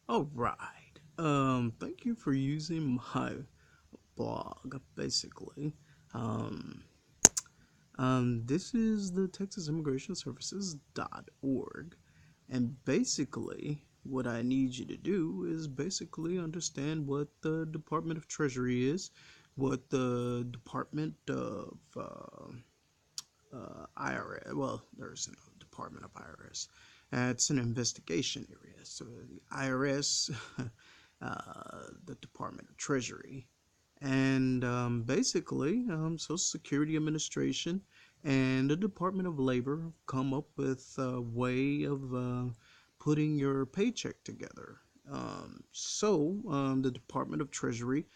All right. Thank you for using my blog, basically. Um, this is the Texas Immigration Services.org. And basically, what I need you to do is basically understand what the Department of Treasury is, what the Department of IRS, well, there's no Department of IRS. It's an investigation area. So the IRS, the Department of Treasury, and basically Social Security Administration and the Department of Labor come up with a way of putting your paycheck together. The Department of Treasury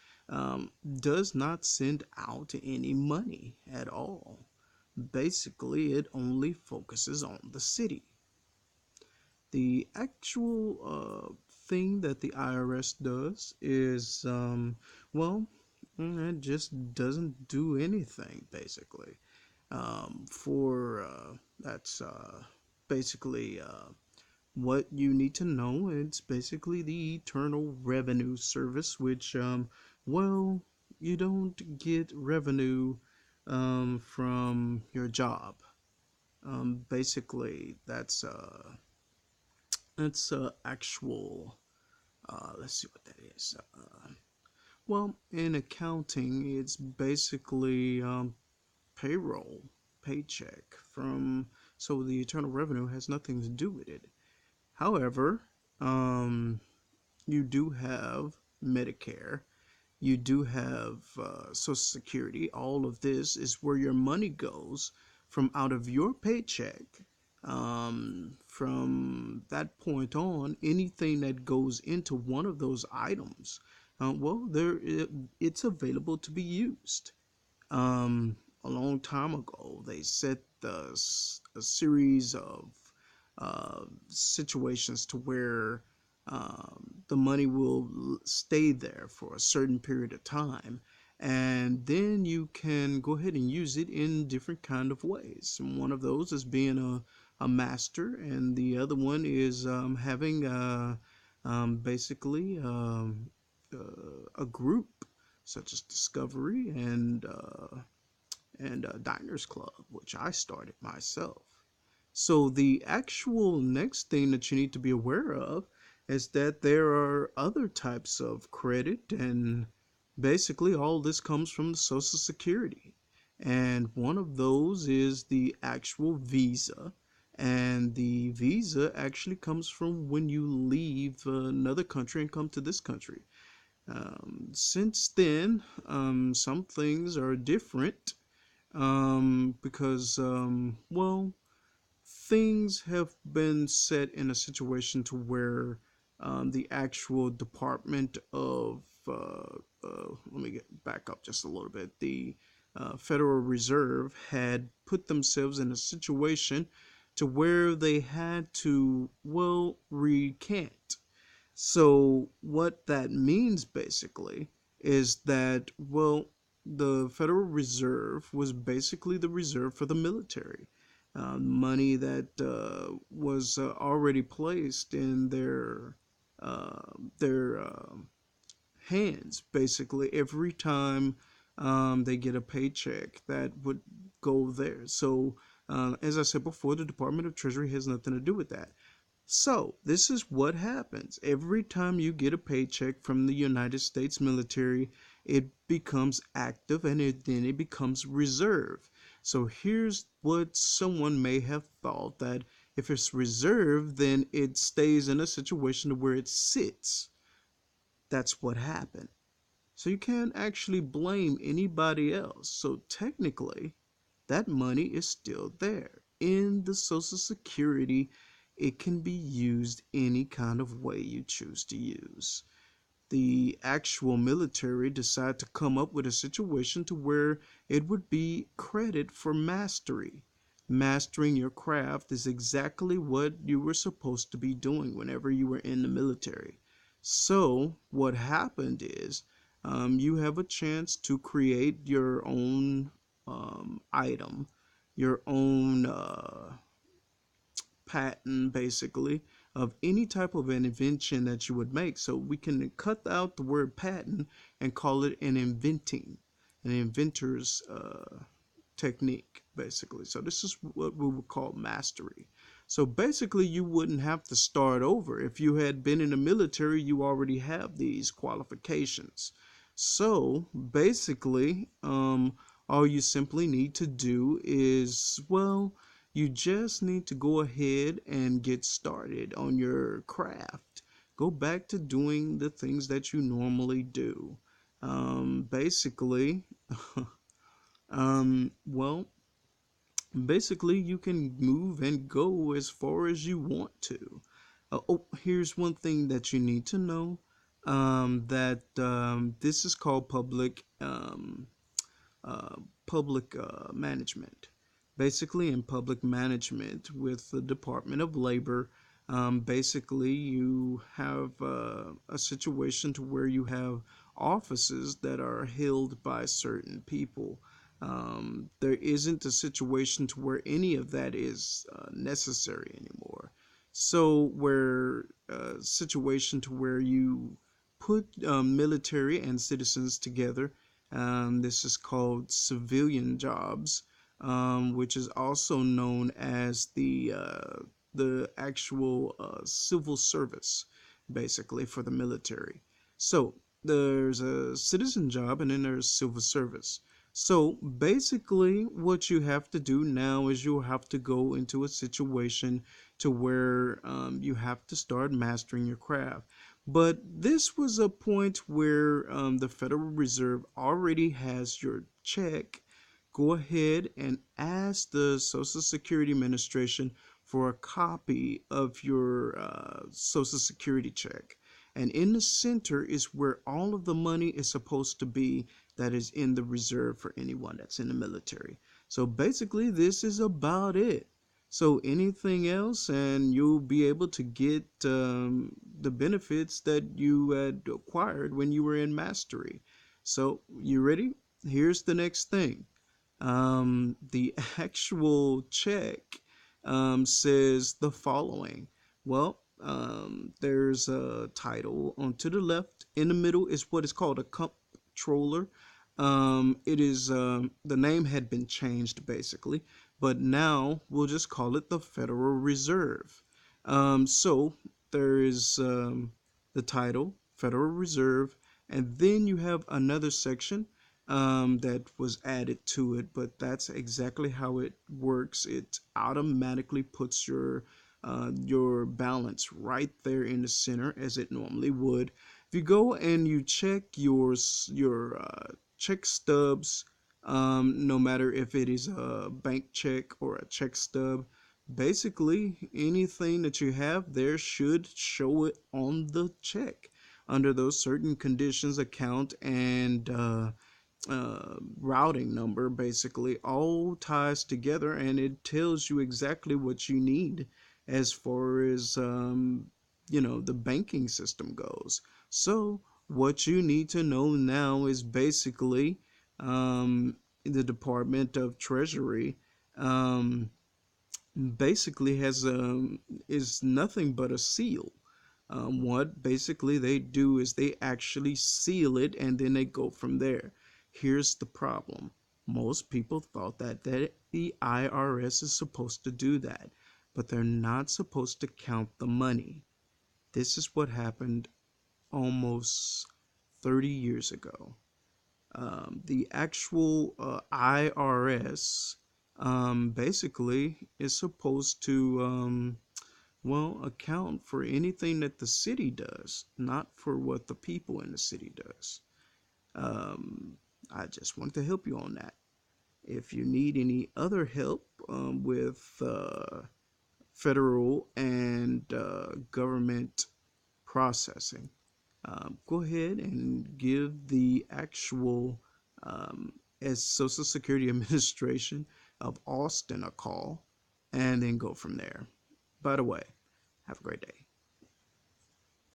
does not send out any money at all. Basically, it only focuses on the city. The actual thing that the IRS does is, it just doesn't do anything, basically. For That's basically what you need to know. It's basically the Internal Revenue Service, which, well, you don't get revenue from your job. Basically, that's actual. Let's see what that is. Well, in accounting, it's basically payroll, paycheck from. So the internal revenue has nothing to do with it. However, um, you do have Medicare. You do have Social Security. All of this is where your money goes from out of your paycheck. From that point on, anything that goes into one of those items, it's available to be used. A long time ago, they set a series of situations to where the money will stay there for a certain period of time, and then you can go ahead and use it in different kind of ways. And one of those is being a master, and the other one is having basically a group such as Discovery and Diners Club, which I started myself. So the actual next thing that you need to be aware of is that there are other types of credit, and basically all this comes from the Social Security. And one of those is the actual visa. And the visa actually comes from when you leave another country and come to this country. Since then, some things are different because, things have been set in a situation to where the actual Department of let me get back up just a little bit. The Federal Reserve had put themselves in a situation to where they had to, recant. So what that means basically is that, the Federal Reserve was basically the reserve for the military. Money that was already placed in their hands, basically every time they get a paycheck that would go there. So as I said before, the Department of Treasury has nothing to do with that. So, this is what happens. Every time you get a paycheck from the United States military, it becomes active, and then it becomes reserve. So, here's what someone may have thought, that if it's reserve, then it stays in a situation where it sits. That's what happened. So, you can't actually blame anybody else. So, technically, that money is still there in the Social Security. It can be used any kind of way you choose to use. The actual military decided to come up with a situation to where it would be credit for mastery. Mastering your craft is exactly what you were supposed to be doing whenever you were in the military. So what happened is, you have a chance to create your own item, your own patent basically of any type of an invention that you would make. So we can cut out the word patent and call it an inventor's technique, basically. So this is what we would call mastery. So basically, you wouldn't have to start over. If you had been in the military, you already have these qualifications. So basically, all you simply need to do is, well, you just need to go ahead and get started on your craft. Go back to doing the things that you normally do. Basically, well, basically you can move and go as far as you want to. Oh, here's one thing that you need to know. That this is called uh, public management. Basically, in public management with the Department of Labor, basically you have a situation to where you have offices that are held by certain people. There isn't a situation to where any of that is necessary anymore. So, where situation to where you put military and citizens together, this is called civilian jobs, which is also known as the actual civil service, basically for the military. So there's a citizen job and then there's civil service. So basically, what you have to do now is you have to go into a situation to where you have to start mastering your craft. But this was a point where the Federal Reserve already has your check. Go ahead and ask the Social Security Administration for a copy of your Social Security check. And in the center is where all of the money is supposed to be that is in the reserve for anyone that's in the military. So basically, this is about it. So anything else, and you'll be able to get the benefits that you had acquired when you were in mastery. So you ready? Here's the next thing. The actual check says the following. Well, there's a title on to the left. In the middle is what is called a comptroller. It is the name had been changed basically, but now we'll just call it the Federal Reserve. So there is the title, Federal Reserve, and then you have another section that was added to it, but that's exactly how it works. It automatically puts your balance right there in the center as it normally would. If you go and you check your check stubs, no matter if it is a bank check or a check stub, basically anything that you have there should show it on the check under those certain conditions, account, and routing number basically all ties together, and it tells you exactly what you need as far as the banking system goes. So what you need to know now is basically the Department of Treasury basically has is nothing but a seal. What basically they do is they actually seal it and then they go from there. Here's the problem. Most people thought that the IRS is supposed to do that, but they're not supposed to count the money. This is what happened almost 30 years ago. The actual IRS basically is supposed to well, account for anything that the city does, not for what the people in the city does. I just want to help you on that. If you need any other help with federal and government processing, go ahead and give the actual as Social Security Administration of Austin a call, and then go from there. By the way, have a great day.